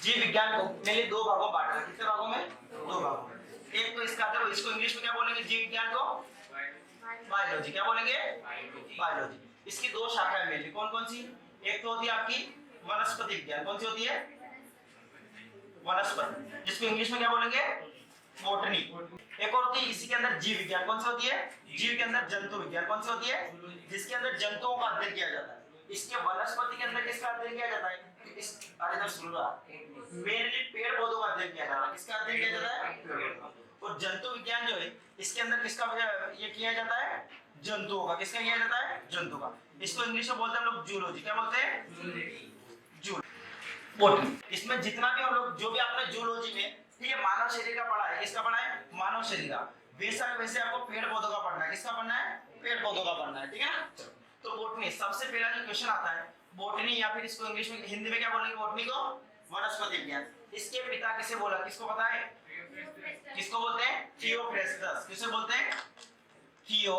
जीव विज्ञान को मैंने दो भागों में बांटा है। कितने भागों में? दो भागों में। एक तो इसका देखो, इसको इंग्लिश में क्या बोलेंगे? जीव विज्ञान को बायोलॉजी। क्या बोलेंगे? बायोलॉजी। इसकी दो शाखाएं मेनली कौन कौन सी? एक तो होती है आपकी वनस्पति विज्ञान। कौन सी होती है? वनस्पति, जिसको इंग्लिश में क्या बोलेंगे? बॉटनी। एक और होती है इसी के अंदर जीव विज्ञान। कौन सी होती है? जीव के अंदर जंतु विज्ञान। कौन सी होती है? जिसके अंदर जंतुओं का अध्ययन किया जाता है। इसके वनस्पति के अंदर किसका अध्ययन किया जाता है? इस इधर सुन रहा, मेनली पेड़ पौधों का अध्ययन किया जाता है। किसका अध्ययन किया जाता है? और जंतु विज्ञान जो है इसके अंदर किसका ये किया जाता है? जंतुओं का। किसका किया जाता है? जंतु का। इसको इंग्लिश में बोलते हैं हम लोग जूलॉजी। क्या बोलते हैं? बॉटनी। इसमें जितना भी हम लोग जो भी आपने जूलॉजी में ठीक है मानव शरीर का पढ़ा है, किसका पढ़ा है? मानव शरीर का। वैसे आपको पेड़ पौधों का पढ़ना है। किसका पढ़ना है? पेड़ पौधों का पढ़ना है। ठीक है ना? तो बॉटनी सबसे पहला जो क्वेश्चन आता है बॉटनी, या फिर इसको इंग्लिश में हिंदी में क्या बोलेंगे बॉटनी को? वनस्पति विज्ञान। इसके पिता किसे बोला? किसको पता है? किसको बोलते हैं? थियोफ्रेस्टस। किसे बोलते हैं? थियो।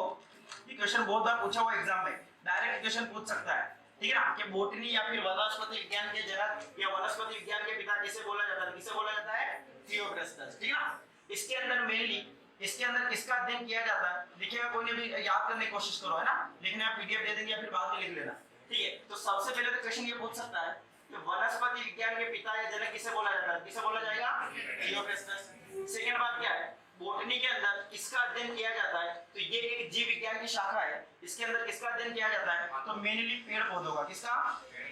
ये क्वेश्चन बहुत बार पूछा हुआ एग्जाम में, डायरेक्ट क्वेश्चन पूछ सकता है। ठीक है ना? कि बॉटनी या फिर वनस्पति विज्ञान के जनक या वनस्पति विज्ञान के पिता किसे बोला जाता है? किसे बोला जाता है? थियोफ्रेस्टस। ठीक है ना? इसके अंदर मेनली इसके अंदर किसका अध्ययन किया जाता है? लिखिएगा, कोई ने भी याद करने की कोशिश करो, है ना? लिखने आप पीडीएफ दे देंगे या फिर बाद में लिख लेना। ठीक है? तो सबसे पहले तो क्वेश्चन ये पूछ सकता है कि वनस्पति विज्ञान के पिता या जनक किसे बोला जाता है? किसे बोला जाएगा? थियोफ्रेस्टस। सेकंड बात क्या है? बॉटनी के अंदर किसका अध्ययन किया जाता है? तो ये एक जीव विज्ञान की शाखा है। इसके अंदर किसका अध्ययन किया जाता है? तो मेनली पेड़ पौधों का। किसका?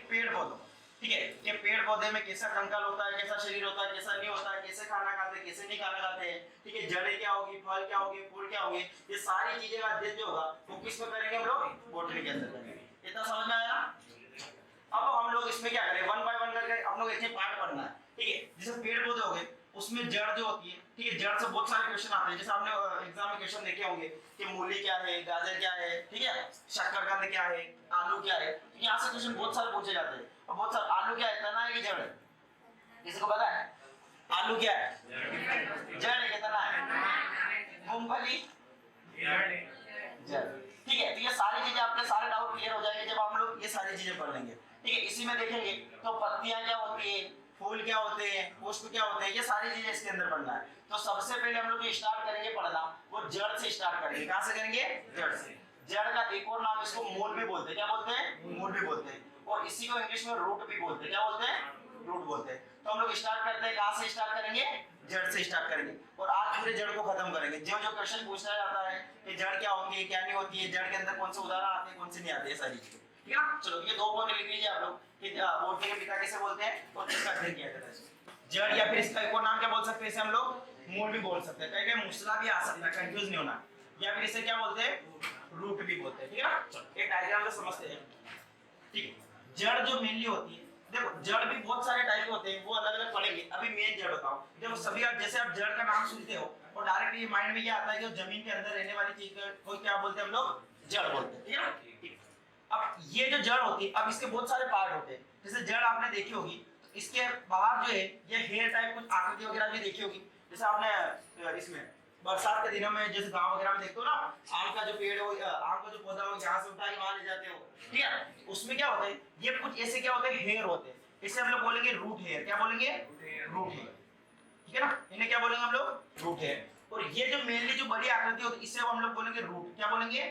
पेड़ पौधों। ठीक है? कि पेड़ पौधे में कैसा कंकाल होता है, कैसा शरीर होता है, कैसा नहीं होता है, कैसे खाना खाते हैं, कैसे नहीं खाना खाते हैं। ठीक है? जड़ें क्या होगी, फल क्या होगी, फूल क्या होंगे, ये सारी चीजें का अध्ययन जो होगा वो किस में करेंगे हम लोग? बॉटनी के अंदर करेंगे। इतना समझ में आया ना? अब हम लोग इसमें क्या करें? वन बाय वन करके हम लोग एक पार्ट पढ़ना है। ठीक है? जैसे पेड़ पौधे हो गए, उसमें जड़ जो होती है, ठीक है, जड़ से बहुत सारे क्वेश्चन आते हैं। जैसे आपने एग्जाम में क्वेश्चन देखे होंगे कि मूली क्या है, गाजर क्या है, ठीक है, शकरकंद क्या है, आलू क्या है। यहाँ से क्वेश्चन बहुत सारे पूछे जाते हैं। और बहुत सारे आलू क्या है? तना है कि जड़ है? किसी को पता है? आलू क्या है? जड़ है कि तना है? मूंगफली जड़। ठीक है? तो ये सारी चीजें आपके सारे डाउट क्लियर हो जाएंगे जब हम लोग ये सारी चीजें पढ़ लेंगे। ठीक है? इसी में देखेंगे तो पत्तियां क्या होती है, फूल क्या होते हैं, पुष्प क्या होते हैं, ये सारी चीजें इसके अंदर पढ़ना है। तो सबसे पहले हम लोग जो स्टार्ट करेंगे पढ़ना वो जड़ से स्टार्ट करेंगे। कहां से करेंगे? जड़ से। जड़ का एक और नाम इसको मूल भी बोलते हैं। क्या बोलते हैं? मूल भी बोलते हैं। और इसी को इंग्लिश में रूट भी बोलते हैं। क्या बोलते हैं? रूट बोलते हैं। तो हम लोग स्टार्ट करते हैं कहां से स्टार्ट करेंगे? जड़ से स्टार्ट करेंगे। और आज पूरे जड़ को खत्म करेंगे। जो जो क्वेश्चन पूछा जाता है कि जड़ क्या होती है, क्या नहीं होती है, जड़ के अंदर कौन से उदाहरण आते हैं, कौन से नहीं आते, सारी चीजें। ठीक है ना? चलो ये दो पॉइंट लिख लीजिए आप लोग कि बॉटनी के पिता किसे बोलते हैं और किसका अध्ययन किया जाता है। जड़, या फिर इसका एक और नाम क्या बोल सकते हैं? इसे हम लोग मूल भी बोल सकते हैं। कहीं मुसला भी आ सकता है, कंफ्यूज नहीं होना। या फिर इसे क्या बोलते हैं? रूट भी बोलते हैं। ठीक है ना? एक डायग्राम से समझते हैं। ठीक है? जड़ जो मेनली होती है, देखो जड़ भी बहुत सारे टाइप के होते हैं, वो अलग अलग पढ़ेंगे। अभी मेन जड़ बताओ। देखो सभी आप जैसे आप जड़ का नाम सुनते हो और डायरेक्ट ये माइंड में क्या आता है कि जमीन के अंदर रहने वाली चीज को क्या बोलते हैं हम लोग? जड़ बोलते हैं। ठीक है ना? अब ये जो जड़ होती है, अब इसके बहुत सारे पार्ट होते हैं। जैसे जड़ आपने देखी होगी, तो इसके बाहर जो है ये हेयर टाइप कुछ आकृति वगैरह भी देखी होगी। जैसे आपने इसमें बरसात के दिनों में जैसे गांव वगैरह में देखते हो ना, आम का जो पेड़ हो, आम का जो पौधा हो, यहाँ से उठा के वहां ले जाते हो। ठीक है? उसमें क्या होता है, ये कुछ ऐसे क्या होते हैं? हेयर होते हैं। इसे हम लोग बोलेंगे रूट हेयर। क्या बोलेंगे? Root hair. ठीक है ना? इन्हें क्या बोलेंगे हम लोग? Root hair. और ये जो मेनली जो बड़ी आकृति होती है इसे हम लोग बोलेंगे रूट। क्या बोलेंगे?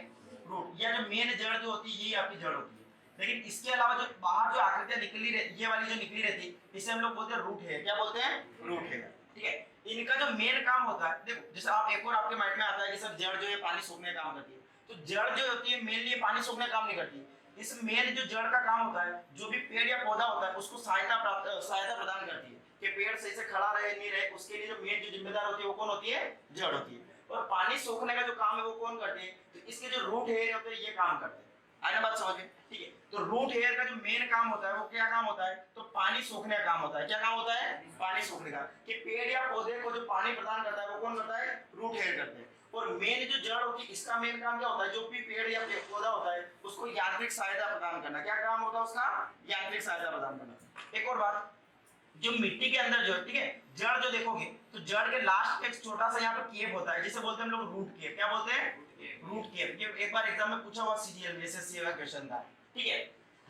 रूट। या जो मेन जड़ जो होती है ये आपकी जड़ होती है। लेकिन इसके अलावा जो बाहर जो आकृतियां निकली रहती, ये वाली जो निकली रहती है, इसे हम लोग बोलते हैं रूट हेयर। क्या बोलते हैं? Root hair. ठीक है? इनका जो मेन काम होता है, देखो जैसे आप एक और आपके माइंड में आता है कि सर जड़ जो है पानी सोखने का काम करती है। तो जड़ जो होती है मेनली पानी सोखने का काम नहीं करती। इस मेन जो जड़ का काम होता है, जो भी पेड़ या पौधा होता है उसको सहायता प्रदान करती है कि पेड़ सही से खड़ा रहे नहीं रहे। उसके लिए जो मेन जो जिम्मेदार होती है वो कौन होती है? जड़ होती है। और पानी सोखने का जो काम है वो कौन करते हैं? तो इसके जो रूट हेयर होते हैं ये काम करते हैं। आगे बात समझ में? ठीक है? तो रूट हेयर का जो मेन काम होता है वो क्या काम होता है? तो पानी सोखने का काम होता है। क्या काम होता है? पानी सोखने का। कि पेड़ या पौधे को जो पानी प्रदान करता है वो कौन करता है? रूट हेयर करते हैं। और मेन जो जड़ होती है इसका मेन काम क्या होता है? जो भी पेड़ या पौधा होता है उसको यांत्रिक सहायता प्रदान करना। क्या काम होता है उसका? यांत्रिक सहायता प्रदान करना। एक और बात, जो मिट्टी के अंदर जो है, ठीक है, जड़ जो देखोगे तो जड़ के लास्ट एक छोटा सा यहाँ पर केप होता है जिसे बोलते हैं हम लोग रूट केप। क्या बोलते हैं? Root cap. ये एक बार एग्जाम में पूछा हुआ सीजीएल में एसएससी का क्वेश्चन था। ठीक है?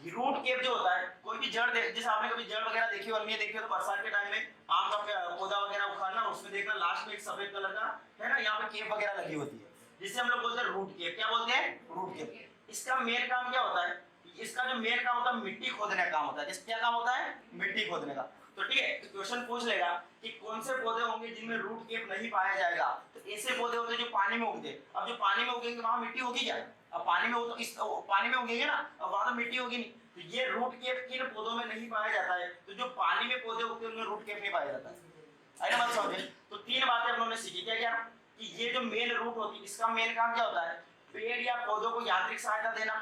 रूट केप जो होता है, कोई भी जड़ जैसे आपने कभी जड़ वगैरह देखी हो, अन्य देखी हो, तो बरसात के टाइम में आम का पौधा वगैरह उखाड़ना, उसमें देखना लास्ट में एक सफेद कलर का है ना, यहाँ पे केप वगैरह लगी होती है, जिसे हम लोग बोलते हैं रूट केप। क्या बोलते हैं? Root cap. इसका मेन काम क्या होता है? इसका जो मेन काम होता है मिट्टी खोदने का काम होता है। क्या काम होता है? मिट्टी खोदने का। तो ठीक है, क्वेश्चन पूछ लेगा कि कौन से पौधे होंगे जिनमें रूट केप नहीं पाया जाएगा, तो ऐसे पौधे होते हैं जो पानी में उगते। अब जो पानी में उगेंगे वहां मिट्टी होगी क्या? अब पानी में तो इस पानी में उगेंगे ना, अब वहां तो मिट्टी होगी नहीं। तो ये रूट केप किन पौधों में नहीं पाया जाता है? तो जो पानी में पौधे उगते हैं उनमें रूट केप नहीं पाया जाता है ना, बात समझे? तो तीन बातें हम लोगों ने सीखी। क्या क्या? कि ये जो मेन रूट होती है, इसका मेन काम क्या होता है? पेड़ या पौधों को यांत्रिक सहायता देना।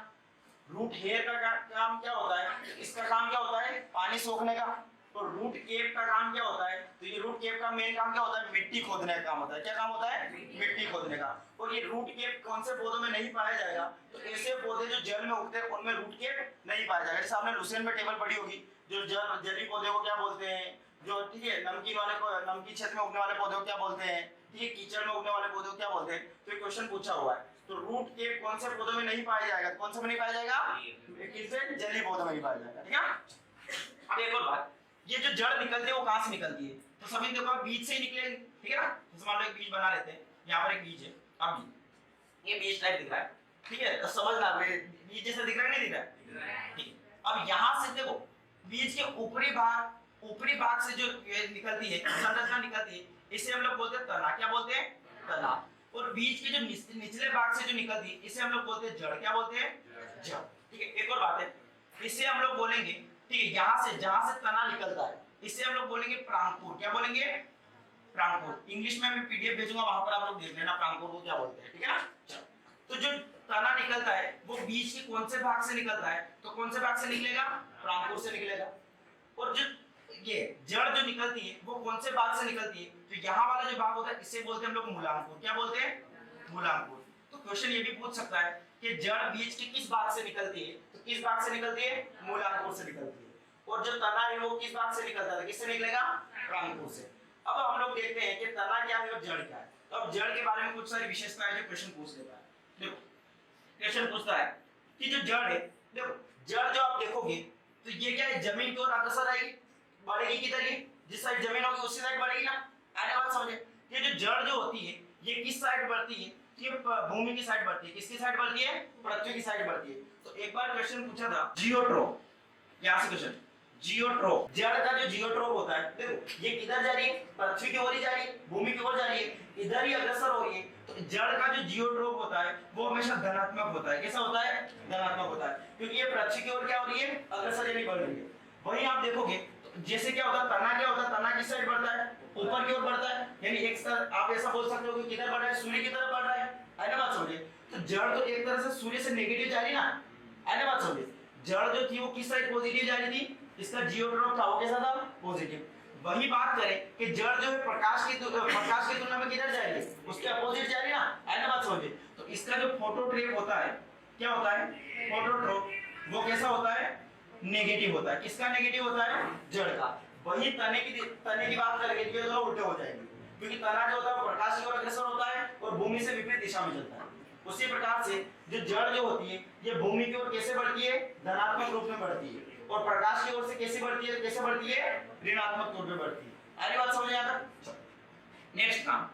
रूट हेयर का काम क्या होता है? इसका काम क्या होता है? पानी सोखने का। तो रूट केप का काम क्या होता है? तो ये रूट केप का मेन काम क्या होता है? मिट्टी खोदने का काम होता है। क्या काम होता है? मिट्टी खोदने का। और ये रूट केप कौन से पौधों में नहीं पाया जाएगा? तो ऐसे पौधे जो जल में उगते हैं उनमें रूट केप नहीं पाया जाएगा। जैसे आपने लुसेंट में टेबल पढ़ी होगी, जो जली पौधे को क्या बोलते हैं, जो ठीक है नमकीन वाले को, नमकीन क्षेत्र में उगने वाले पौधे को क्या बोलते हैं, ठीक है कीचड़ में उगने वाले पौधे को क्या बोलते हैं। तो ये क्वेश्चन पूछा हुआ है। तो रूट केप कौन से पौधों में नहीं पाया जाएगा? कौन से में नहीं पाया जाएगा? किससे? जली पौधों में नहीं पाया जाएगा। ठीक है। अब एक और बात, ये जो जड़ निकलती है वो कहां से निकलती है? तो सभी देखो बीज से ही निकलेगी। ठीक है ना? जैसे मान लो एक बीज बना लेते हैं, यहाँ पर एक बीज है, अब ये बीज टाइप दिख रहा है, ठीक है, तो समझना बीज जैसा दिख रहा है, नहीं दिख रहा है? ठीक। अब यहाँ से देखो बीज के ऊपरी भाग से जो निकलती है संरचना निकलती है, इसे हम लोग बोलते हैं तना। क्या बोलते हैं? तना। और बीज के जो निचले भाग से जो निकलती है इसे हम लोग बोलते हैं जड़। क्या बोलते हैं? जड़। ठीक है। एक और बात है, इसे हम लोग बोलेंगे, ठीक है, यहाँ से जहां से तना निकलता है इसे हम लोग बोलेंगे प्रांकुर। क्या बोलेंगे? प्रांकुर। इंग्लिश में मैं पीडीएफ भेजूंगा, वहां पर आप लोग देख लेना प्रांकुर को क्या बोलते हैं। ठीक है ना? तो जो तना निकलता है वो बीज के कौन से भाग से निकलता है? तो कौन से भाग से निकलेगा? प्रांकुर से निकलेगा। और जो ये जड़ जो निकलती है वो कौन से भाग से निकलती है? तो यहाँ वाला जो भाग होता है इसे बोलते हैं हम लोग मूलांकुर। क्या बोलते हैं? मूलांकुर। तो क्वेश्चन ये भी पूछ सकता है कि जड़ बीज के किस भाग से निकलती है? तो किस भाग से निकलती है? मूलांकुर से निकलती है। और जो तना है वो किस भाग से निकलता है? किससे निकलेगा? प्रांकुर से। अब हम लोग देखते हैं कि तना क्या है और जड़ क्या है। तो अब जड़ के बारे में कुछ सारी विशेषताएं जो क्वेश्चन पूछ लेता है। देखो क्वेश्चन पूछता है कि जो जड़ है, देखो जड़ जो आप देखोगे तो ये क्या है? जमीन की ओर अग्रसर आएगी, बढ़ेगी किधर? ये जिस साइड जमीन होगी उसी साइड बढ़ेगी ना। आने बात समझे? ये जो जड़ जो होती है ये किस साइड बढ़ती है? ये भूमि की साइड बढ़ती है। किसकी साइड बढ़ती है? पृथ्वी की साइड बढ़ती है। तो एक बार क्वेश्चन पूछा था जियोट्रोप, यहां से क्वेश्चन जियोट्रोप, जड़ का जो जियोट्रोप होता है, देखो ये किधर जा रही है? पृथ्वी की ओर ही जा रही है, भूमि की ओर जा रही है, इधर ही अग्रसर हो रही है। तो जड़ का जो जियोट्रोप होता है वो हमेशा धनात्मक होता है। कैसा होता है? धनात्मक होता है, क्योंकि ये पृथ्वी की ओर क्या हो रही है? अग्रसर यानी बढ़ रही है। वहीं आप देखोगे तो जैसे क्या होता है, तना क्या होता है? तना किस साइड बढ़ता है? ऊपर की ओर बढ़ता है, यानी एक तरफ आप ऐसा बोल सकते हो कि किधर बढ़ रहा है? सूर्य की तरफ बढ़ रहा है ना, बात समझे? तो जड़ तो एक तरह से सूर्य से नेगेटिव जा रही ना, है ना, बात समझे? जड़ जो थी वो किस साइड पॉजिटिव जा रही थी? इसका जियोट्रोप था वो कैसा था? पॉजिटिव। वही बात करें कि जड़ जो है प्रकाश की तुलना में किधर जा रही है? उसके अपोजिट जा रही है ना, है ना, बात समझे? तो इसका जो फोटोट्रेप होता है, क्या होता है? फोटोट्रोप, वो कैसा होता है? नेगेटिव होता है। किसका नेगेटिव होता है? जड़ का। वही तने की बात करेंगे तो दोनों उल्टे हो जाएंगे, क्योंकि तना जो होता है वो प्रकाश की ओर अग्रसर होता है और भूमि से विपरीत दिशा में चलता है। उसी प्रकार से जो जड़ जो होती है ये भूमि की ओर कैसे बढ़ती है? धनात्मक रूप में बढ़ती है। और प्रकाश की ओर से कैसे बढ़ती है? कैसे बढ़ती है? ऋणात्मक तौर पे बढ़ती है। आगे बात समझ आता? नेक्स्ट काम,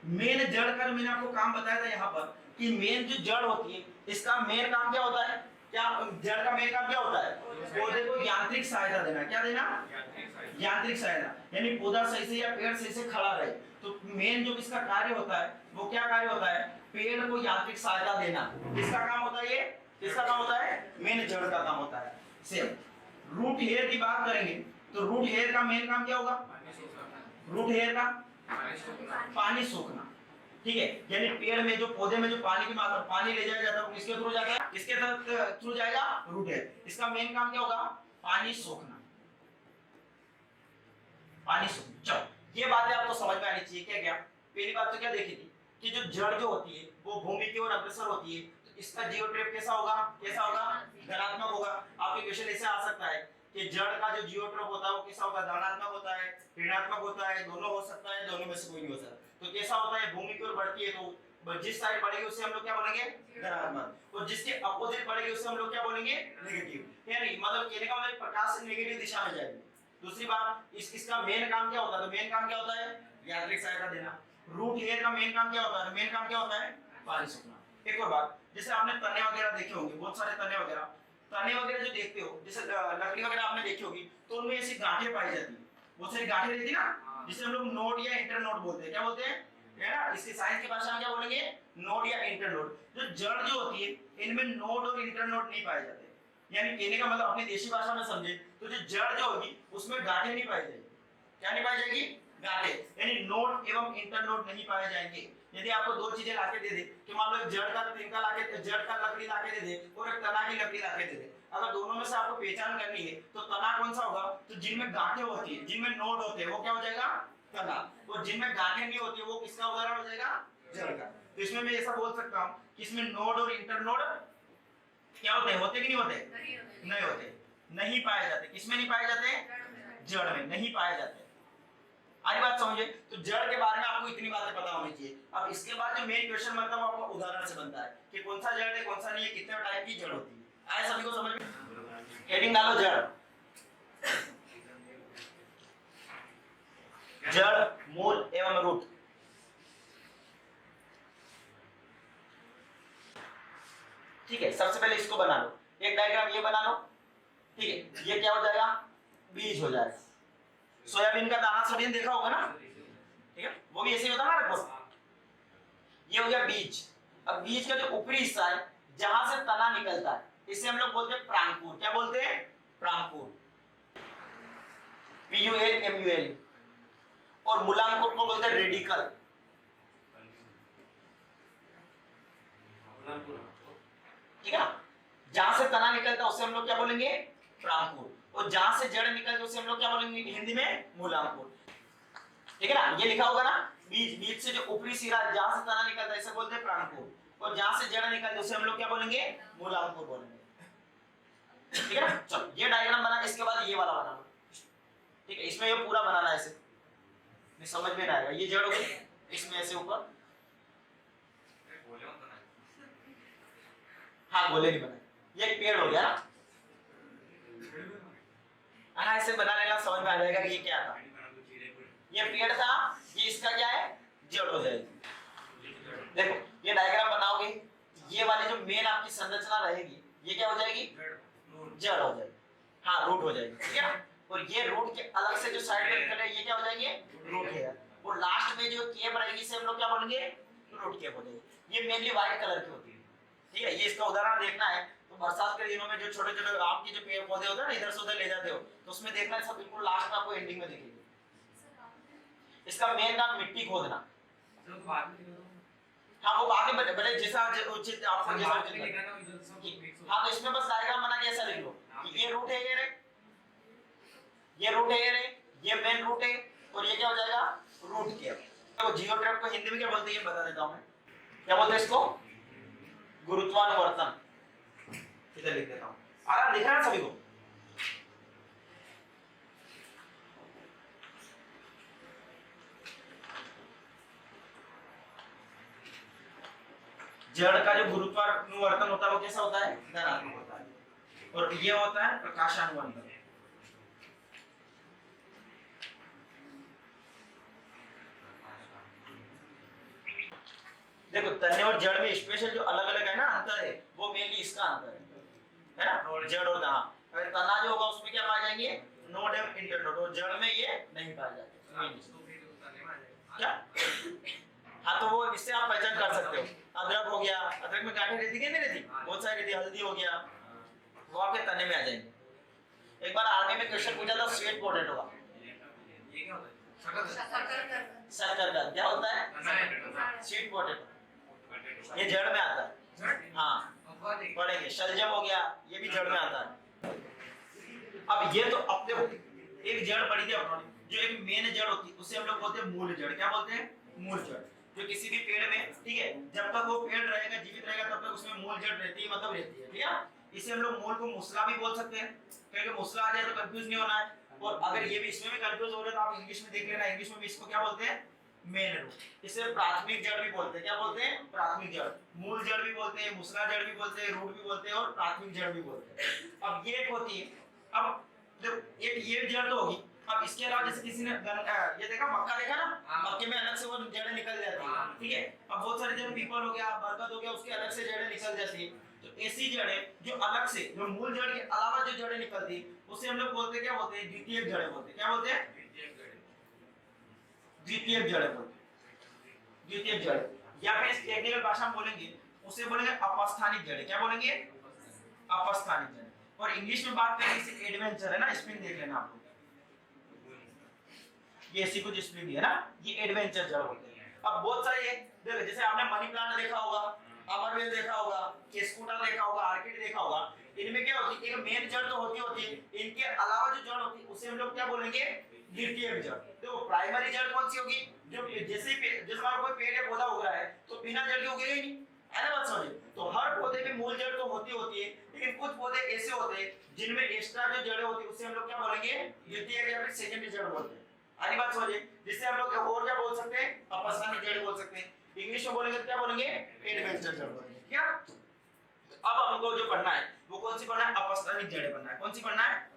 मेन जड़ का जो मैंने आपको काम बताया था यहाँ पर कि मेन जो जड़ होती है इसका मेन काम क्या होता है? क्या जड़ का मेन काम क्या होता है? पौधे को यांत्रिक सहायता देना। क्या देना? यांत्रिक सहायता, यानी पौधा सही से या पेड़ सही से खड़ा रहे। तो मेन जो इसका कार्य होता है वो क्या कार्य होता है? पेड़ को यांत्रिक सहायता देना। किसका काम होता है? ये किसका काम होता है? मेन जड़ का काम होता है। सेम रूट हेयर की बात करेंगे तो रूट हेयर का मेन काम क्या होगा? रूट हेयर का पानी सोखना। ठीक है, यानी पेड़ में जो पौधे में जो पानी की मात्रा, पानी ले जाया जाता है वो किसके थ्रू जाता है? किसके थ्रू जाएगा? Root hair. इसका मेन काम क्या होगा? पानी सोखना, पानी सोखना। चलो ये बातें आपको समझ में आनी चाहिए। क्या क्या? पहली बात तो क्या देखी थी कि जो जड़ जो होती है वो भूमि की ओर अग्रसर होती है, तो इसका जियोट्रोप कैसा होगा? कैसा होगा? धनात्मक होगा। आपके क्वेश्चन ऐसे आ सकता है कि जड़ का जो जियोट्रोप होता है वो कैसा होगा? धनात्मक होता है, ऋणात्मक होता है, दोनों हो सकता है, दोनों में से कोई नहीं हो सकता। तो कैसा होता है? भूमि की ओर बढ़ती है तो जिस साइड बढ़ेगी उसे हम लोग क्या बोलेंगे, धनात्मक, और जिसके अपोजिट बढ़ेगी उसे हम लोग क्या बोलेंगे, नेगेटिव। यानी मतलब कहने का मतलब प्रकाश से नेगेटिव दिशा में जाएगी। दूसरी बात, इसका मेन काम क्या होता है, तो मेन काम क्या होता है, यांत्रिक सहायता देना। रूट हेयर का मेन काम क्या होता है, मेन काम क्या होता है, पानी सोखना। एक और बात, जैसे आपने तने वगैरह देखे होंगे, बहुत सारे तने वगैरह जो देखते हो, जैसे लकड़ी वगैरह आपने देखी होगी, तो उनमें ऐसी गांठें पाई जाती है, बहुत सारी गांठें रहती है ना, जिसे हम लोग नोड या इंटरनोड बोलते हैं। क्या बोलते हैं, है ना, इसकी साइंस की भाषा में क्या बोलेंगे, नोड या इंटरनोड। जो जड़ जो होती है, इनमें नोड और इंटरनोड नहीं पाए जाते। यानी कहने का मतलब अपनी देशी भाषा में समझे तो जो जड़ जो होगी उसमें गांठें नहीं पाई जाएगी। क्या नहीं पाई जाएगी, गांठें, यानी नोड एवं इंटरनोड नहीं पाए जाएंगे। यदि आपको दो चीजें लाके दे दे कि मान लो एक जड़ का तिनका लाके, जड़ का लकड़ी लाके दे दे और एक तना की लकड़ी लाके दे दे, अगर दोनों में से आपको पहचान करनी है तो तना कौन सा होगा, तो जिनमें गांठें होती है, जिनमें नोड होते हैं, वो क्या हो जाएगा, तना, और जिनमें गांठें नहीं होती वो किसका उदाहरण हो जाएगा, जड़ का। तो इसमें मैं ऐसा बोल सकता हूं कि इसमें नोड और इंटरनोड क्या होते हैं, होते कि नहीं होते, नहीं होते, नहीं पाए जाते। किसमें नहीं पाए जाते, जड़ में नहीं पाए जाते। आगे बात समझिए, तो जड़ के बारे में आपको इतनी बातें पता होनी चाहिए। अब इसके बाद जो मेन क्वेश्चन बनता है वो आपको उदाहरण से बनता है कि कौन सा जड़ है कौन सा नहीं है, कितने टाइप की जड़ होती है। आए सभी को समझ में, हेडिंग डालो जड़, जड़, मूल एवं रूट। ठीक है, सबसे पहले इसको बना लो, एक डायग्राम ये बना लो। ठीक है, ये क्या हो जाएगा, बीज हो जाएगा। सोयाबीन का दाना सभी ने देखा होगा ना, ठीक है, वो भी ऐसे ही होता है ना, रखो। ये हो गया बीज। अब बीज का जो ऊपरी हिस्सा है जहां से तना निकलता है, इसे हम लोग बोलते हैं प्रांकुर। क्या बोलते हैं, प्रांकुर, PULMUL। और मूलांकुर को बोलते हैं रेडिकल। ठीक है ना, जहां से तना निकलता है उसे हम लोग क्या बोलेंगे, प्रांकुर, और जहां से जड़ निकलती है उसे हम लोग क्या बोलेंगे हिंदी में, मूलांकुर। ठीक है ना, ये लिखा होगा ना, बीज, बीज से जो ऊपरी सिरा जहां से तना निकलता है इसे बोलते हैं प्रांकुर, और जहां से जड़ निकलती है उसे हम लोग क्या बोलेंगे, मूलांकुर बोलेंगे। ठीक है ना, चलो ये डायग्राम बना, इसके बाद ये वाला बनाना। ठीक है, इसमें ये पूरा बनाना है, ऐसे नहीं समझ में ना आएगा। ये जड़ हो गई, इसमें ऐसे ऊपर, हाँ गोले नहीं बनाए, ये एक पेड़ हो गया ना, हाँ ऐसे बना लेना, समझ में आ जाएगा कि ये क्या था, ये पेड़ था, ये इसका क्या है, जड़ हो जाएगी। देखो ये डायग्राम बनाओगे, ये वाली जो मेन आपकी संरचना रहेगी ये क्या हो जाएगी, जड़ हो जाएगी, हाँ रूट हो जाएगी। ठीक है ना, और ये रूट के अलग से जो साइड में निकले ये क्या हो जाएंगे, रूट हेयर, और लास्ट में जो केप रहेगी इसे हम लोग क्या बोलेंगे, रूट केप हो जाएगी। ये मेनली व्हाइट कलर की होती है। ठीक है, ये इसका उदाहरण देखना है तो बरसात के दिनों में जो छोटे छोटे आम के जो पेड़ पौधे होते हैं ना, इधर से उधर ले जाते हो, तो उसमें देखना है सब बिल्कुल लास्ट में आपको एंडिंग में दिखेगी। इसका मेन काम मिट्टी खोदना। हाँ वो बाद में भले जैसा उचित आपको जैसा हाँ, तो इसमें बस डायग्राम बना के ऐसा लिख लो कि ये रूट है, ये रे, ये रूट है, ये रे, ये मेन रूट है, और ये क्या हो जाएगा, रूट के। तो जियोट्रैप को हिंदी में क्या बोलते हैं ये बता देता हूं मैं, क्या बोलते हैं इसको, गुरुत्वानुवर्तन। इधर लिख देता हूं, आ रहा दिख रहा है सभी को। जड़ का जो गुरुत्वानुवर्तन होता है वो कैसा होता है, धनात्मक होता है, और ये होता है प्रकाशानुवर्तन। देखो तने और जड़ में स्पेशल जो अलग अलग है ना अंतर है, वो मेनली इसका अंतर है ना, जड़ और तना। अगर तना जो होगा उसमें क्या पाए जाएंगे, नोड एंड इंटरनोड, और जड़ में ये नहीं पाए जाते। क्या, हाँ तो वो इससे आप पहचान कर सकते हो। अदरक हो गया, अदरक में गांठें रहती है नहीं रहती, बहुत सारी रहती है। हल्दी हो गया, वो आपके तने में आ जाएंगे। एक बार आर्मी में क्वेश्चन पूछा था स्वीट पोटैटो का, ये क्या होता है, शक्कर का क्या होता है, स्वीट पोटैटो, ये जड़ में आता है। हाँ पढ़ेंगे, शलजम हो गया, ये भी जड़ में आता है। अब ये तो अपने एक जड़ पड़ी थी अपनों ने, जो एक मेन जड़ होती है उसे हम लोग बोलते हैं मूल जड़। क्या बोलते हैं, मूल जड़। जो किसी भी पेड़ में, ठीक है, जब तक वो पेड़ रहेगा, जीवित रहेगा, तब तक उसमें मूल जड़ रहती है, मतलब रहती है। ठीक है, इसे हम लोग मूल को मुसला भी बोल सकते हैं, क्योंकि मुसला आ जाए तो कंफ्यूज नहीं होना है। और अगर ये भी इसमें भी कंफ्यूज हो रहे तो आप इंग्लिश में देख लेना, इंग्लिश में भी इसको क्या बोलते हैं, मेन रूट। इसे प्राथमिक जड़ भी बोलते हैं। क्या बोलते हैं? प्राथमिक जड़। मूल जड़ भी बोलते हैं, मुसला जड़ भी बोलते हैं, रूट भी बोलते हैं और प्राथमिक जड़ भी बोलते हैं। अब ये एक होती है, अब जो एक ये जड़ तो होगी। अब इसके अलावा जैसे किसी ने ये देखा, मक्का देखा ना, मक्के में अलग से वो जड़ें निकल जाती है, ठीक है। अब बहुत सारे जड़, पीपल हो गया, बरगद हो गया, उसके अलग से जड़ें निकल जाती है। तो ऐसी जड़ें जो अलग से, जो मूल जड़ के अलावा जो जड़ें निकलती है, उसे हम लोग बोलते हैं, क्या बोलते हैं? द्वितीयक जड़ें बोलते हैं। क्या बोलते हैं? द्वितीयक जड़ें बोलते हैं, द्वितीयक जड़। या फिर इस टेक्निकल भाषा में बोलेंगे, उसे बोलेंगे अपस्थानिक जड़ें। क्या बोलेंगे? अपस्थानिक जड़ें। और इंग्लिश में बात करें, इसे एडवेंचर है ना, स्प्रिंग देख लेना आप लोग, ये ऐसी कुछ स्प्रिंग है ना, ये एडवेंचर जड़ होती है। अब बहुत सारे देखो, जैसे आपने मनी प्लांट देखा होगा, अमरवेल देखा होगा, केस्कुटा देखा होगा, आर्किड देखा होगा, इनमें क्या होती है? एक मेन जड़ तो होती है, इनके अलावा जो जड़ होती है उसे हम लोग क्या बोलेंगे? द्वितीयक जड़। देखो प्राइमरी जड़ कौन सी होगी? जो जैसे हमारा कोई पेड़ या पौधा उग रहा है तो बिना जड़ के उगेगा ही नहीं, है ना, बात समझे। तो हर पौधे की मूल जड़ तो होती है, लेकिन कुछ पौधे ऐसे होते हैं जिनमें एक्स्ट्रा जो जड़ें होती है उसे हम लोग क्या बोलेंगे? द्वितीयक या फिर सेकेंडरी जड़ बोलते हैं। आगे बात समझिए, जिससे हम लोग और क्या बोल सकते हैं? अपस्थानिक जड़ बोल सकते हैं। इंग्लिश में बोलेंगे तो क्या बोलेंगे? एडवेंचर जड़ बोलेंगे। क्या? अब हमको जो पढ़ना है वो कौन सी पढ़ना है? अपस्थानिक जड़ें पढ़ना है। कौन सी पढ़ना है?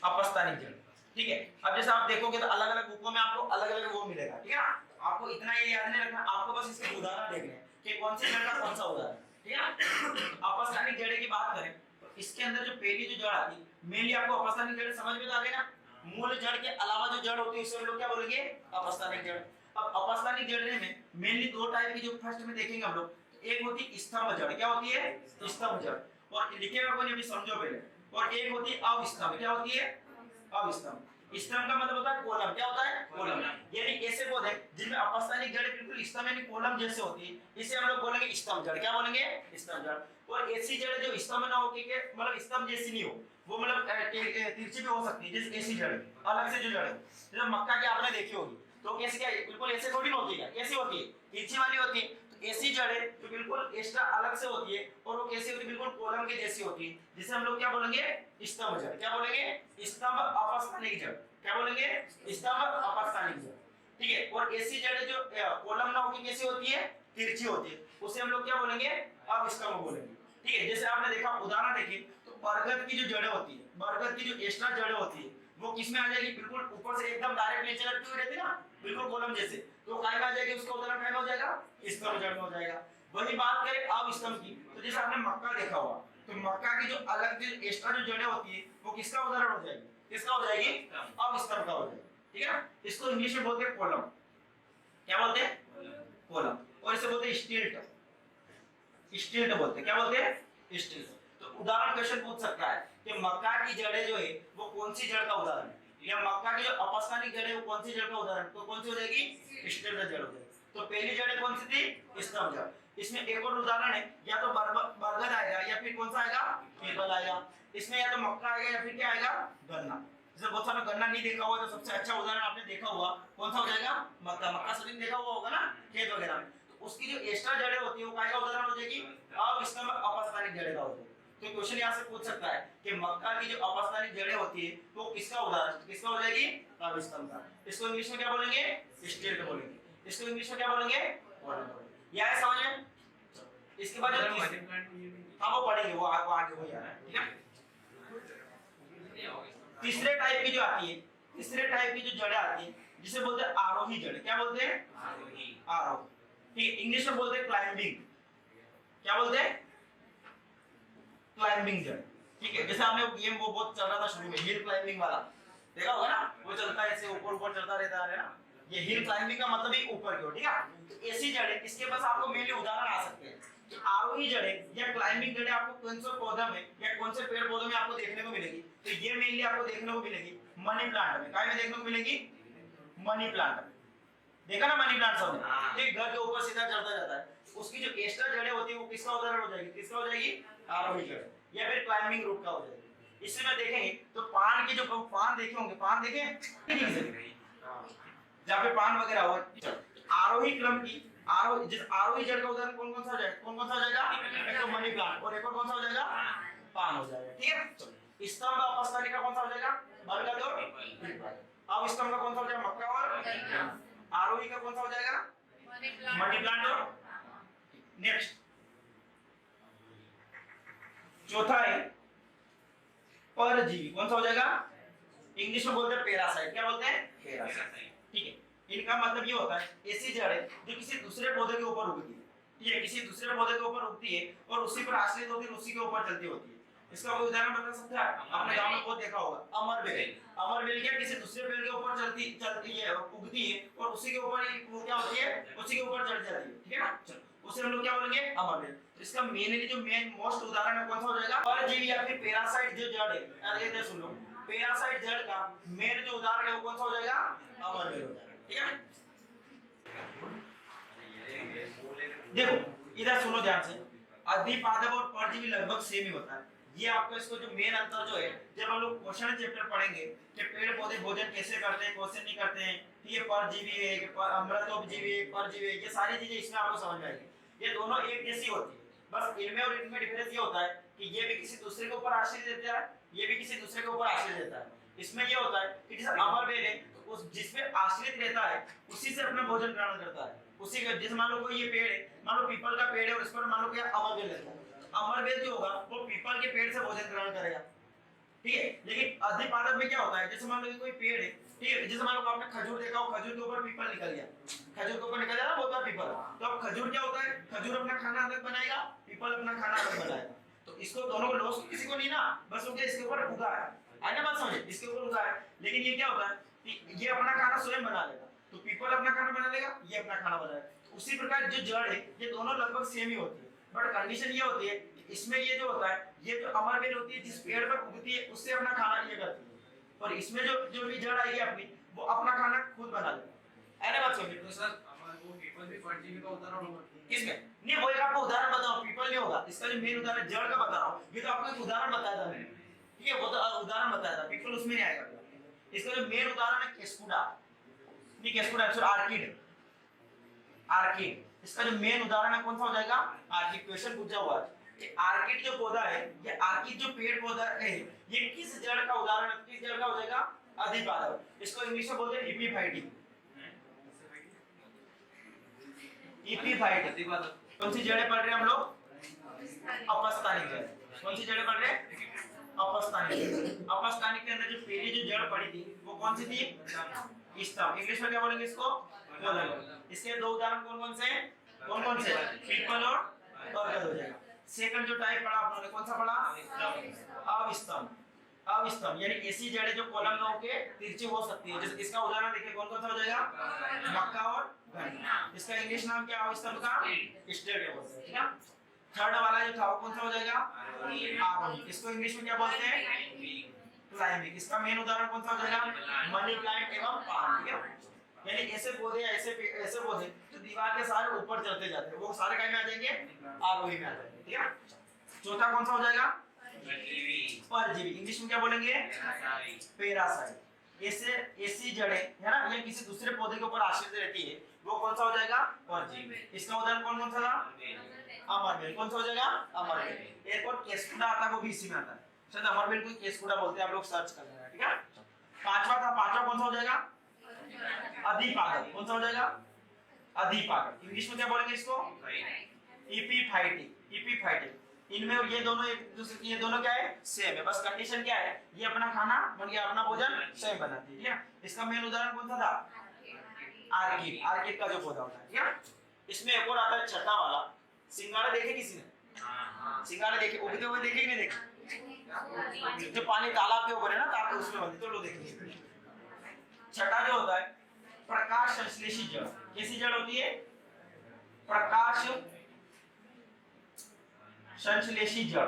अपस्थानिक जड़, ठीक है। अब जैसे आप देखोगे तो अलग अलग बुकों में आपको अलग अलग वो मिलेगा, ठीक है ना। आपको इतना ये याद नहीं रखना, आपको बस इसके उदाहरण देखने हैं कि कौन सी जड़ का कौन सा उदाहरण, ठीक है ना। अपस्थानिक जड़ें की बात करें तो इसके अंदर जो पहली जो जड़ आती है, मेनली आपको अपस्थानिक जड़ समझ में तो आ गई ना। मूल जड़ के अलावा जो जड़ होती है उसे हम लोग क्या बोलेंगे? अपस्थानिक जड़। अब अपस्थानिक जड़ में मेनली दो टाइप की जो फर्स्ट में देखेंगे हम लोग, एक होती है स्तंभ जड़। क्या होती है? स्तंभ जड़। और लिखे हुए को अभी समझो पहले। और एक होती है अवस्तंभ। क्या होती है? अवस्तंभ। स्तंभ का मतलब होता है कॉलम। क्या होता है? कॉलम। यानी ऐसे पौधे जिनमें अपस्थानिक जड़ बिल्कुल स्तंभ यानी कॉलम जैसे होती है, इसे हम लोग बोलेंगे स्तंभ जड़। क्या बोलेंगे? स्तंभ जड़। और ऐसी जड़ जो स्तंभ ना हो के मतलब स्तंभ जैसी नहीं हो, वो मतलब तिरछी भी हो सकती है, जैसे ऐसी जड़ अलग से जो जड़ है, जैसे मक्का की आपने देखी होगी तो कैसी, क्या बिल्कुल ऐसे थोड़ी होती है, कैसी होती है? तिरछी वाली होती है। तो ऐसी जड़ें जो बिल्कुल एक्स्ट्रा अलग से होती है और वो कैसी होती है? बिल्कुल कॉलम के जैसी होती है, जिसे हम लोग क्या बोलेंगे? स्तंभ जड़। क्या बोलेंगे? स्तंभ अपस्थानिक जड़। क्या बोलेंगे? स्तंभ अपस्थानिक जड़, ठीक है। और ऐसी जड़ें जो कॉलम ना होकर कैसी होती है? तिरछी होती है, उसे हम लोग क्या बोलेंगे? अवस्तंभ बोलेंगे, ठीक है। जैसे आपने देखा, उदाहरण देखिए तो बरगद की जो जड़ें होती है, बरगद की जो एक्स्ट्रा जड़ें होती है वो किसमें आ जाएगी? बिल्कुल ऊपर से एकदम डायरेक्ट नीचे लटकी हुई रहती है ना, बिल्कुल कॉलम जैसे, तो काय में आ जाएगी? उसका उदाहरण काय में हो जाएगा? स्तंभ जड़ में हो जाएगा। वही बात करें अवस्तंभ की, तो जैसे आपने मक्का देखा होगा, तो मक्का की जो अलग जो एक्स्ट्रा जो जड़ें होती है वो किसका उदाहरण हो जाएगी? किसका हो जाएगी? अवस्तंभ का हो जाएगी, ठीक है ना। इसको इंग्लिश में बोलते हैं कॉलम। क्या बोलते हैं? कॉलम। और इसे बोलते हैं स्टिल्ट। स्टिल्ट बोलते हैं। क्या बोलते हैं? स्टिल्ट। तो उदाहरण क्वेश्चन पूछ सकता है कि मक्का की जड़ें जो है वो कौन सी जड़ का उदाहरण है, या मक्का की जो अपस्थानिक जड़ है वो कौन सी जड़ का उदाहरण, तो कौन सी हो जाएगी? स्टिल्ट जड़ हो जाएगी। तो पहली जड़ कौन सी थी? स्तंभ जड़। इसमें एक और उदाहरण है, या तो बरगद आएगा या फिर कौन सा आएगा? पीपल आएगा। इसमें या तो मक्का आएगा या फिर क्या आएगा? गन्ना। जैसे बहुत सारा गन्ना नहीं देखा हुआ तो सबसे अच्छा उदाहरण आपने देखा हुआ कौन सा हो जाएगा? मक्का। मक्का सभी देखा हुआ होगा ना खेत वगैरह में, तो उसकी जो एक्स्ट्रा जड़ें होती है वो काय का उदाहरण हो जाएगी? अवस्तंभ अपस्थानिक जड़ें का हो जाएगी। तो क्वेश्चन यहाँ से पूछ सकता है कि मक्का की जो अपस्थानिक जड़ें होती है वो किसका उदाहरण, किसका हो जाएगी? अवस्तंभ का। इसको इंग्लिश में क्या बोलेंगे? स्टिल्ट बोलेंगे। इसको इंग्लिश में क्या बोलेंगे? कॉलम बोलेंगे। यह है समझ में? इसके बाद हाँ वो पढ़ेंगे, वो आगे हो जाना है, ठीक है। तीसरे टाइप की जो आती है, तीसरे टाइप की जो जड़ें आती है जिसे बोलते हैं आरोही जड़। क्या बोलते हैं? आरोही। आरोही, ठीक है। इंग्लिश में बोलते हैं क्लाइंबिंग। क्या बोलते हैं? क्लाइंबिंग जड़, ठीक है। जैसे आपने गेम वो बहुत चल रहा था शुरू में, हिल क्लाइंबिंग वाला देखा होगा ना, वो चलता है ऐसे ऊपर ऊपर चलता रहता है ना, ये हिल क्लाइंबिंग का मतलब ही ऊपर की ओर, ठीक है। तो ऐसी जड़ें, इसके पास आपको मेनली उदाहरण आ सकते हैं कि आरोही जड़ें या क्लाइंबिंग जड़ें आपको कौन से पौधे में या कौन से पेड़ पौधों में आपको देखने को मिलेगी, तो ये मेनली आपको देखने को मिलेगी मनी प्लांट में। काय में देखने को मिलेगी? मनी प्लांट में। देखा ना मनी प्लांट सबने, एक घर के ऊपर सीधा चढ़ता जाता है, उसकी जो एक्स्ट्रा जड़ें होती है वो किसका उदाहरण हो जाएगी? किसका हो जाएगी? आरोही जड़ या फिर क्लाइंबिंग रूट का हो जाएगी। इसमें मैं देखेंगे तो पान के जो पान देखे होंगे, पान देखे जहाँ पे पान वगैरह हो, आरोही क्रम की आरोही जड़ का उदाहरण कौन कौन सा हो जाएगा? कौन कौन सा हो जाएगा? एक तो मनी प्लांट और एक और कौन सा हो जाएगा? पान हो जाएगा, ठीक है। स्तंभ अपस्थानिक का कौन सा हो जाएगा? बरगद और पीपल। अब स्तंभ का कौन सा हो जाएगा? मक्का और कौन सा हो जाएगा? Money plant. और नेक्स्ट चौथा है परजीवी, कौन सा हो जाएगा? इंग्लिश में बोलते हैं पैरासाइट। क्या बोलते हैं? पैरासाइट। ठीक है, इनका मतलब ये होता है ऐसी जड़ है जो किसी दूसरे पौधे के ऊपर उगती है। ठीक है, किसी दूसरे पौधे के ऊपर उगती है और उसी पर आश्रित होती है, उसी के ऊपर चलती होती है। इसका कोई उदाहरण बता सकते हैं? आपने गांव में बहुत देखा होगा अमरबेल। अमरबेल क्या किसी दूसरे पेड़ के ऊपर चलती है, उगती है और उसी के ऊपर ही वो क्या होती है, उसी के ऊपर चढ़ जाती है। ठीक है ना? चलो उसे हम लोग क्या बोलेंगे? अमरबेल। तो इसका मेनली जो मेन मोस्ट उदाहरण है कौन सा हो जाएगा? परजीवी या फिर पैरासाइट जो जड़ है। अरे इधर सुन लो, पैरासाइट जड़ का मेन जो उदाहरण है वो कौन सा हो जाएगा? अमरबेल हो जाएगा। ठीक है, देखो इधर सुनो ध्यान से, अधिपादप और परजीवी लगभग सेम ही होता है। ये आपको इसको जो मेन अंतर जो है, जब हम लोग क्वेश्चन चैप्टर पढ़ेंगे कि पेड़ पौधे भोजन कैसे करते हैं, क्वेश्चन नहीं करते हैं, ये परजीवी है, अमृतोपजीवी है, परजीवी है, ये सारी चीजें इसमें आपको समझ में आएगी। ये दोनों एक जैसी होती है, बस इनमें और इनमें डिफरेंस ये होता है कि ये भी किसी दूसरे के ऊपर आश्रित रहता है, ये भी किसी दूसरे के ऊपर आश्रित रहता है। इसमें ये होता है कि जैसे अमरबेल है तो उस जिसमें आश्रित रहता है उसी से अपना भोजन ग्रहण करता है। उसी का जैसे मान लो कोई ये पेड़ है, मान लो पीपल का पेड़ है और इस पर मान लो क्या अमरबेल रहता है, अमरबेल जो होगा वो पीपल के पेड़ से भोजन ग्रहण करेगा। ठीक है, लेकिन अधिपादप में क्या होता है, जैसे मान लो कोई पेड़ है, ठीक है, जैसे मान लो आपने खजूर देखा हो, खजूर के ऊपर पीपल निकल गया, खजूर के ऊपर निकल जाए ना बोलता है पीपल, तो अब खजूर क्या होता है, खजूर अपना खाना अलग बनाएगा, पीपल अपना खाना अलग बनाएगा। तो इसको दोनों को लॉस किसी को नहीं ना, बस वो इसके ऊपर उगा है ना, बात समझे, इसके ऊपर उगा है। लेकिन ये क्या होता है कि ये अपना खाना स्वयं बना लेगा, तो पीपल अपना खाना बना लेगा, ये अपना खाना बनाएगा। तो उसी प्रकार जो जड़ है ये दोनों लगभग सेम ही होती है, बट कंडीशन ये होती है इसमें ये जो होता है, ये जो अमरबेल होती है जिस पेड़ पर उगती है उससे अपना खाना ये करती है, और इसमें जो जो भी जड़ आएगी अपनी वो अपना खाना खुद बना लेगा। ऐसा बात समझिए। तो सर वो पीपल भी परजीवी का उदाहरण होगा किसमें? नहीं वो एक आपको उदाहरण बताओ, पीपल नहीं होगा, इसका जो मेन उदाहरण जड़ का बता रहा हूं, ये तो आपको एक उदाहरण बताया था मैंने। ठीक है, वो तो उदाहरण बताया था, पीपल उसमें नहीं आएगा। इसका जो मेन उदाहरण है केस्कुडा, नहीं केस्कुडा सॉरी आर्किड, आर्किड इसका जो मेन उदाहरण है कौन सा हो जाएगा? आर्किड। क्वेश्चन पूछा हुआ है कि आर्किड जो पौधा है, ये आर्किड जो पेड़ पौधा है, ये किस जड़ का उदाहरण है, किस जड़ का हो जाएगा? अधिपादप। इसको इंग्लिश में बोलते हैं एपीफाइटी। एपीफाइटी कौन सी जड़ें पढ़ रहे हैं हम लोग? अपस्थानिक जड़। कौन सी जड़ें पढ़ रहे हैं? अपस्थानिक। अपस्थानिक के अंदर जो पहली जो जड़ पड़ी थी वो कौन सी थी? स्टम। इंग्लिश में क्या बोलेंगे इसको? कोलन। इसके दो उदाहरण कौन कौन से हैं? कौन कौन से? पीपल और बरगद हो जाएगा। सेकंड जो टाइप पढ़ा आपने कौन सा पढ़ा? अविस्तम। अविस्तम यानी ऐसी जड़ें जो कॉलम में होके तिरछी हो सकती है। जैसे इसका उदाहरण देखिए कौन कौन सा हो जाएगा? मक्का और गन्ना। इसका इंग्लिश नाम क्या है अविस्तम का? स्टेडियम बोलते हैं। ठीक है, थर्ड वाला जो था वो कौन सा हो जाएगा? आर्किड। इसको इंग्लिश में क्या बोलते हैं? क्लाइम्बिंग। इसका मेन उदाहरण कौन सा हो जाएगा? मनी प्लांट एवं पाम। ठीक है, यानी ऐसे पौधे ऐसे पौधे जो दीवार के सारे ऊपर चलते जाते हैं, वो सारे में आ जाएंगे आरोही में आ जाएंगे। ठीक है, चौथा कौन सा हो जाएगा? परजीवी। इंग्लिश में क्या बोलेंगे? पैरासाइट। ऐसे ऐसी जड़ें है ना, ये किसी दूसरे पौधे के ऊपर आश्रित रहती है, वो कौन सा हो जाएगा? परजीवी। इसका उदाहरण कौन कौन सा था? अमरबेल। कौन सा हो जाएगा? अमरबेल। एक और केस्कुडा आता है, वो भी इसी में आता है, शायद अमरबेल को केस्कुडा बोलते हैं, आप लोग सर्च कर लेना। ठीक है, पांचवा था, पांचवा कौन सा हो जाएगा? अधिपादप। कौन सा हो जाएगा? अधिपादप। इंग्लिश में क्या बोलेंगे इसको? एपीफाइटी। एपीफाइटी। इनमें ये दोनों एक दूसरे, ये दोनों क्या है? सेम है, बस कंडीशन क्या है, ये अपना खाना बन गया, अपना भोजन स्वयं बनाती है। ठीक है, इसका मेन उदाहरण कौन सा था? आर्किड। आर्किड का जो पौधा होता है। ठीक है, इसमें एक और आता है छठा वाला, सिंगाड़ा। देखे किसी ने? सिंगाड़ा देखे? उगते हुए देखे कि नहीं देखे? जो पानी तालाब के ऊपर है ना, ताकि उसमें बनते, तो लो देखिए। छठा जो होता है प्रकाश संश्लेषी जड़। कैसी जड़ होती है? प्रकाश संश्लेषी जड़।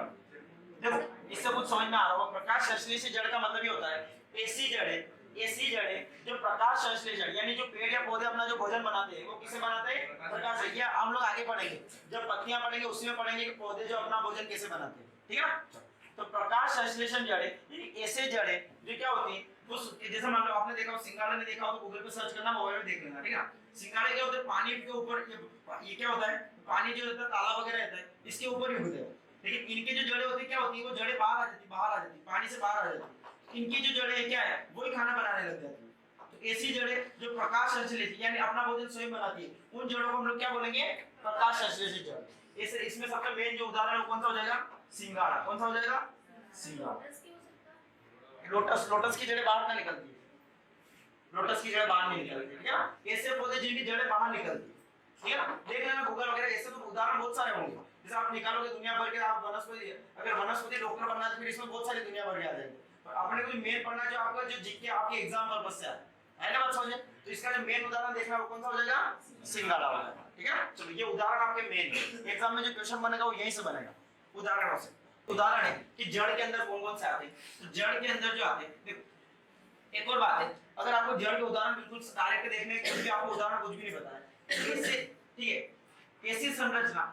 देखो इससे कुछ समझ में आ रहा होगा। प्रकाश संश्लेषी जड़ का मतलब ये होता है ऐसी जड़ें जो प्रकाश संश्लेषण यानी जो पेड़ या पौधे अपना जो भोजन बनाते हैं वो किसे बनाते हैं? प्रकाश से। ये हम लोग आगे पढ़ेंगे, जब पत्तियां पढ़ेंगे उसी में पढ़ेंगे कि पौधे जो अपना भोजन कैसे बनाते हैं। ठीक है ना, तो प्रकाश संश्लेषण जड़ें यानी ऐसे जड़ें जो क्या होती है, वो जैसे मान लो आपने देखा हो सिंगाड़ा ने देखा हो तो गूगल पे सर्च करना, मोबाइल में देख लेना। ठीक है, सिंगाड़े क्या होते हैं? पानी के ऊपर ये क्या होता है? पानी जो होता है तालाब वगैरह रहता है इसके ऊपर ही उगते हैं, लेकिन इनके जो जड़ें होती है क्या होती है? वो जड़ें बाहर आ जाती, पानी से बाहर आ जाती। इनकी जो जड़ें है क्या है? वही खाना बनाने लग जाती है। तो ऐसी जड़ें जो प्रकाश संश्लेषित यानी अपना भोजन स्वयं बनाती है, उन जड़ों को हम लोग क्या बोलेंगे? प्रकाश संश्लेषित जड़। इस इसमें सबसे मेन जो उदाहरण है कौन सा हो जाएगा? सिंघाड़ा। कौन सा हो जाएगा? सिंघाड़ा। लोटस, लोटस की जड़ें बाहर ना निकलती है, लोटस की जड़ें बाहर नहीं निकलती, ठीक है ना? ऐसे पौधे जिनकी जड़ें बाहर निकलती है, ठीक है ना? देख लेना गूगल वगैरह, ऐसे तो उदाहरण बहुत सारे होंगे। जैसे आप निकालोगे दुनिया भर के, आप वनस्पति, अगर वनस्पति डॉक्टर बनना है तो फिर इसमें बहुत सारी दुनिया भर के आ जाएंगे। पर अपने को मेन पढ़ना जो आपका जो जीके आपके एग्जाम पर्पस से आता है ना, बात समझे? तो इसका जो मेन उदाहरण देखना वो कौन सा हो जाएगा? सिंघाड़ा हो जाएगा, ठीक है? चलो ये उदाहरण आपके मेन एग्जाम में जो क्वेश्चन बनेगा वो यहीं से बनेगा, उदाहरणों से। उदाहरण है कि जड़ के अंदर कौन कौन से आते हैं। तो जड़ के अंदर जो आते हैं, देखो एक और बात है, अगर आपको जड़ के उदाहरण बिल्कुल डायरेक्ट देखने के भी आपको उदाहरण कुछ भी नहीं पता है, इससे ठीक है, ऐसी संरचना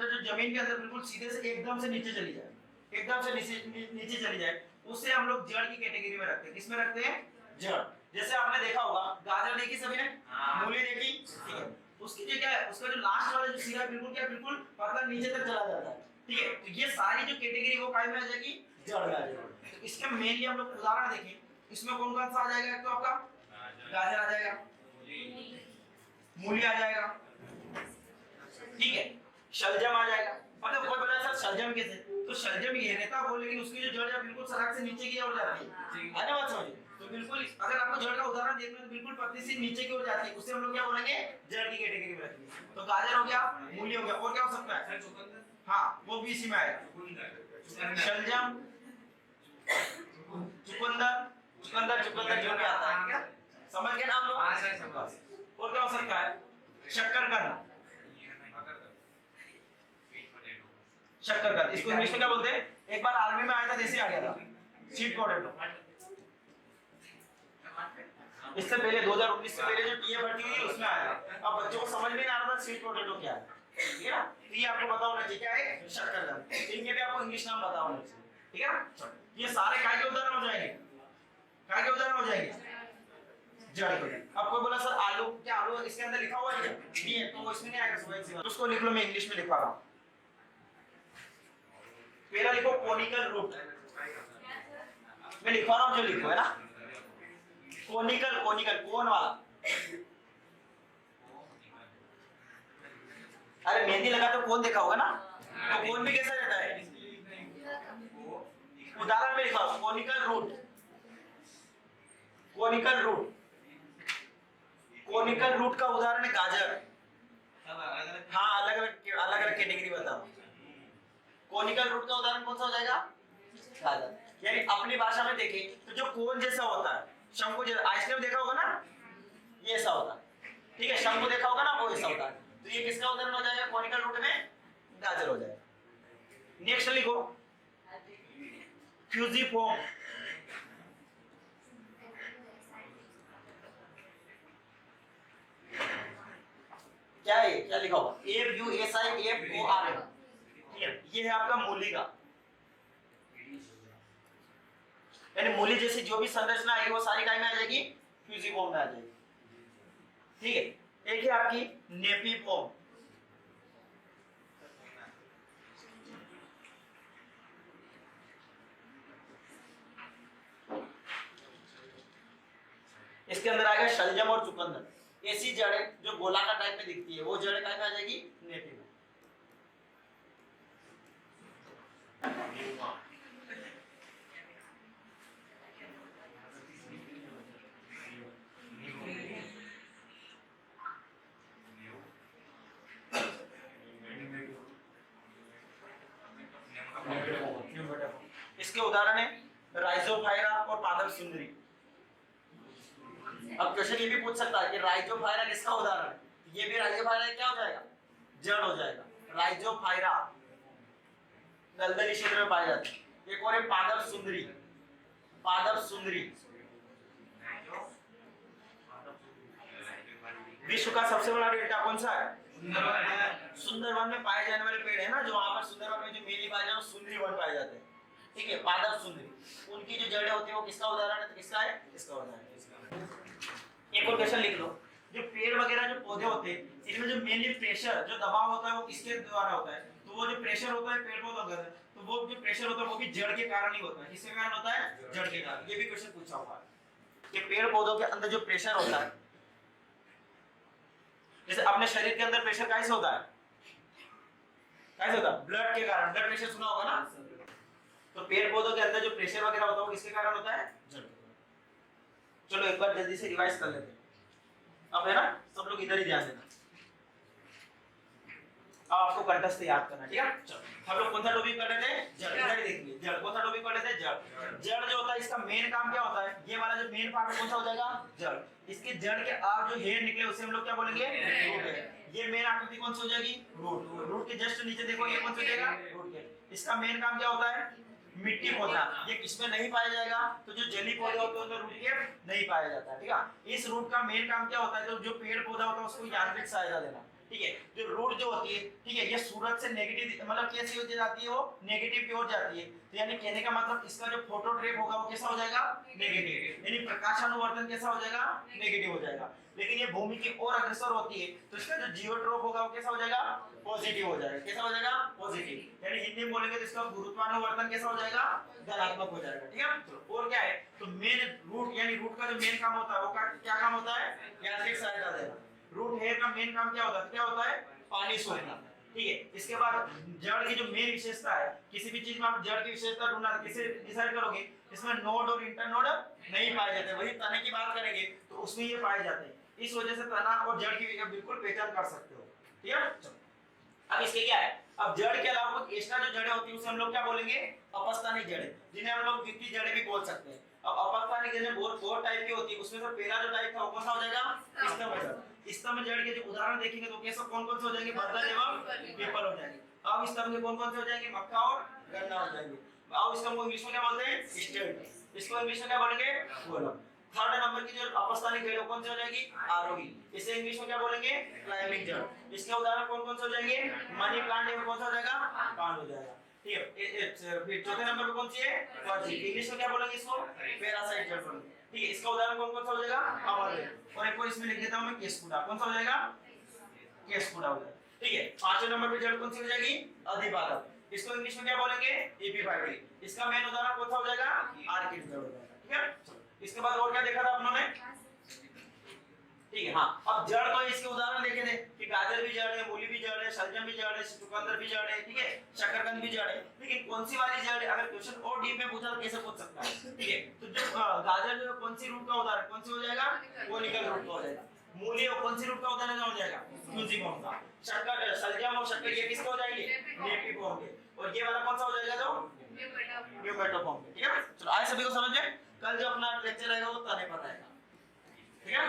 जो जमीन के अंदर बिल्कुल सीधे से एकदम से नीचे चली जाए, एकदम से नीचे चली जाए, उसे हम लोग जड़ की कैटेगरी में रखते हैं। किसमें रखते हैं? जड़। जैसे आपने देखा होगा, गाजर देखी सभी ने, मूली देखी, ठीक है? उसकी जो क्या है, उसका जो लास्ट वाला जो सिरा बिल्कुल क्या, बिल्कुल पतला नीचे तक चला जाता है, ठीक है? तो ये सारी जो कैटेगरी वो काय में आ जाएगी? जड़ में आ जाएगी। तो इसके मेनली हम लोग उदाहरण देखें, इसमें कौन कौन सा आ जाएगा? एक तो आपका गाजर आ जाएगा, मूली आ जाएगा, ठीक है, शलजम आ जाएगा। मतलब कोई बोला सर शलजम कैसे, तो शलजम ये रहता वो, लेकिन उसकी जो जड़ है बिल्कुल सड़क से नीचे की ओर जाती है ना, बात समझिए? तो बिल्कुल अगर आपको जड़ का उदाहरण देखना है तो बिल्कुल पतली सी नीचे की ओर जाती है, उसे हम लोग क्या बोलेंगे? जड़ की कैटेगरी में रखेंगे। तो गाजर हो गया, मूली हो गया, और क्या हो सकता है? हाँ, वो भी इसी में आएगा। शलजम, चुकंदर जो भी आता है, क्या समझ गए ना आप लोग? और क्या हो सकता है? शक्करकंद, शक्करकंद, इसको इंग्लिश में क्या बोलते हैं? एक बार आर्मी में आया था, देसी आ गया था, स्वीट पोटैटो। इससे पहले 2019 से पहले जो टीए भर्ती हुई उसमें आया। अब बच्चों को समझ में नहीं आ रहा था स्वीट पोटैटो क्या है, ठीक है ना? तो ये आपको पता होना चाहिए क्या है? शक्करकंद। इनके भी आपको इंग्लिश नाम पता होना चाहिए, ठीक है ना? ये सारे काय के उदाहरण हो जाएंगे, काय के उदाहरण हो जाएंगे? जड़ के। अब कोई बोला सर आलू, क्या आलू इसके अंदर लिखा हुआ है क्या? नहीं है, तो इसमें नहीं आएगा, स्वाभाविक सी बात। उसको लिख लो, मैं इंग्लिश में लिखवा रहा हूं। पहला लिखो कोनिकल रूट, मैं लिखवा रहा हूं जो लिखो है ना, कोनिकल, कोन वाला। अरे मेहंदी लगा तो कोन देखा होगा ना, तो कोन भी कैसा रहता है? उदाहरण में लिखा कोनिकल रूट, कोनिकल रूट का उदाहरण है गाजर। हाँ, अलग अलग कैटेगरी बताओ। कोनिकल रूट का उदाहरण कौन सा हो जाएगा? गाजर। यानी अपनी भाषा में देखें तो जो कोन जैसा होता है, शंकु जैसा, आइसक्रीम देखा होगा ना, ये ऐसा होता है, ठीक है? शंकु देखा होगा ना, वो ऐसा होता है। तो ये किसका उदाहरण हो जाएगा? कोनिकल रूट में गाजर हो जाएगा। नेक्स्ट लिखो फ्यूजिफोर्म, क्या है? क्या लिखा होगा? FUSIFORM, ये है आपका मूली का, यानी मूली जैसी जो भी संरचना आएगी वो सारी काय में आ जाएगी? फ्यूजिफॉर्म में आ जाएगी, ठीक है? एक है आपकी नेपिफॉर्म, इसके अंदर आएगा शलजम और चुकंदर। ऐसी जड़ें जो गोलाकार टाइप में दिखती है वो जड़ें काय में आ जाएगी? नेपी में। इसके उदाहरण है राइजोफायरा और पादप सुंदरी। अब क्वेश्चन ये भी पूछ सकता है कि राइजोफायरा किसका उदाहरण है? ये भी राइजोफायरा क्या हो जाएगा? जड़ हो जाएगा। राइजोफायरा दलदली क्षेत्र में पाए जाते हैं। एक और है पादप सुंदरी, पादप सुंदरी विश्व का सबसे बड़ा डेल्टा कौन सा है? सुंदरवन में पाए जाने वाले पेड़ है ना, जो वहां पर सुंदरवन में जो मेली पाए जाते हैं सुंदरी वन पाए जाते हैं, ठीक है? पादप सुंदरी, उनकी जो जड़ें होती है वो किसका उदाहरण है? तो किसका है? इसका उदाहरण है। एक और क्वेश्चन लिख लो, जो पेड़ वगैरह जो पौधे होते हैं इनमें जो मेनली प्रेशर जो दबाव होता है वो किसके द्वारा होता है? तो वो जो प्रेशर होता है पेड़ पौधों का, तो वो जो प्रेशर होता है वो भी जड़ के कारण ही होता है। किसके कारण होता है? जड़ के कारण। ये भी क्वेश्चन पूछा हुआ है। कि पेड़ पौधों के अंदर जो प्रेशर होता है, जैसे अपने शरीर के अंदर प्रेशर कैसे होता है, कैसे होता है? ब्लड के कारण, ब्लड प्रेशर सुना होगा ना। तो पेड़ पौधों के अंदर जो प्रेशर वगैरह होता है वो किसके कारण होता है? जड़। चलो एक बार जल्दी से रिवाइज कर लेते हैं। अब है ना, सब लोग इधर ही ध्यान देना, आपको कंठस्थ याद करना, ठीक है। चलो हम लोग कौन सा टॉपिक कर रहे थे? जड़। इधर ही देखिए, जड़ कौन सा टॉपिक कर रहे थे? जड़। जड़ जो होता है इसका मेन काम क्या होता है? ये वाला जो मेन पार्ट कौन सा हो जाएगा? जड़। इसके जड़ के आप जो हेयर निकले उसे हम लोग क्या बोलेंगे? रूट है। ये मेन आकृति कौन सी हो जाएगी? रूट। रूट के जस्ट नीचे देखो ये कौन सा हो जाएगा? रूट के। इसका मेन काम क्या होता है? मिट्टी खोदना। ये किसमें नहीं पाया जाएगा? तो जो जली पौधे होते हैं उनमें रूट के नहीं पाया जाता है, ठीक है। इस रूट का मेन काम क्या होता है? तो जो पेड़ पौधा होता है उसको यांत्रिक सहायता देना, ठीक है। जो रूट जो होती है, ठीक है, ये सूरज से नेगेटिव मतलब कैसी हो जाती है? वो नेगेटिव की ओर जाती है। तो यानी कहने का मतलब इसका जो फोटो ट्रैप होगा वो कैसा हो जाएगा? नेगेटिव। यानी प्रकाशानुवर्तन कैसा हो जाएगा? नेगेटिव हो जाएगा। लेकिन ये भूमि की ओर अग्रसर होती है तो इसका जो जियोट्रोप होगा वो कैसा हो जाएगा? पॉजिटिव हो जाएगा। कैसा हो जाएगा? पॉजिटिव। यानी हिंदी में बोलेंगे तो इसका गुरुत्वानुवर्तन कैसा हो जाएगा? धनात्मक हो जाएगा, ठीक है। तो और क्या है? तो मेन रूट यानी रूट का जो मेन काम होता है वो क्या काम होता है? यांत्रिक सहायता देना। रूट हेयर का मेन काम क्या होता है? क्या होता है? पानी सोखना, ठीक है। इसके बाद जड़ की जो मेन विशेषता है, किसी भी चीज में आप जड़ की विशेषता ढूंढना किसे डिसाइड करोगे? इसमें नोड और इंटरनोड नहीं पाए जाते। वही तने की बात करेंगे तो उसमें ये पाए जाते हैं। इस वजह से तना और जड़ की बिल्कुल पहचान कर सकते हो, ठीक है। अब इसके क्या है? अब जड़ के अलावा कुछ एक्स्ट्रा जो जड़ें होती है उसे हम लोग क्या बोलेंगे? अपस्थानिक जड़ें, जिन्हें हम लोग द्वितीय जड़ें भी बोल सकते हैं। अब अपस्थानिक जड़ें बहुत टाइप की होती है। उसमें से पहला जो टाइप था वो कौन सा हो जाएगा? स्तंभ जड़। स्तंभ जड़ के जो उदाहरण देखेंगे तो कैसे कौन-कौन से हो जाएंगे? बरगद एवं पीपल हो जाएंगे। अब स्तंभ के कौन-कौन से हो जाएंगे? मक्का और गन्ना हो जाएंगे। अब स्तंभ को इंग्लिश में क्या बोलते हैं? स्टेम। इसको इंग्लिश में क्या बोलेंगे? कोलम। थर्ड नंबर की जो अपस्थानिक जड़ कौन सी हो जाएगी? आरोही। इसे इंग्लिश में क्या बोलेंगे? क्लाइंबिंग जड़। इसके उदाहरण कौन-कौन से हो जाएंगे? मनी प्लांट में कौन सा हो जाएगा? पान हो जाएगा, ठीक है। फिर चौथे नंबर पे कौन सी है? फर्जी। इंग्लिश में क्या बोलेंगे इसको? पैरासाइट जड़ बोलेंगे, ठीक है। इसका उदाहरण कौन-कौन सा हो जाएगा? अमरवेल। और एक और इसमें लिख देता हूं मैं केसकुडा। कौन सा हो जाएगा? केसकुडा हो जाएगा, ठीक है। पांचवें नंबर पे जड़ कौन सी हो जाएगी? अधिपादप। इसको इंग्लिश में क्या बोलेंगे? एपीफाइट। इसका मेन उदाहरण कौन सा हो जाएगा? आर्किड जड़ हो जाएगा, ठीक है। इसके बाद और क्या देखा था अपनों ने? ठीक है, हाँ। अब जड़ तो इसके उदाहरण देखे थे कि गाजर भी जड़ है, मूली भी जड़ है, शलजम भी जड़ है, चुकंदर भी जड़ है, ठीक है, शकरकंद भी जड़ है। लेकिन कौन सी वाली जड़ है? अगर क्वेश्चन और डीप में पूछा तो कैसे पूछ सकता है, ठीक है। तो जो गाजर जो कौन सी रूट का उदाहरण कौन सी हो जाएगा? कोनिकल रूट का हो जाएगा। मूली और कौन सी रूट का उदाहरण हो जाएगा? फ्यूजिफॉर्म का। शक्कर शलजम और शक्कर ये किसके हो जाएंगे? लेपिफॉर्म के। और ये वाला कौन सा हो जाएगा? तो न्यूमेटोफॉर्म के, ठीक है। चलो आज सभी को समझ में। कल जो अपना लेक्चर आएगा वो तने पर आएगा, ठीक है।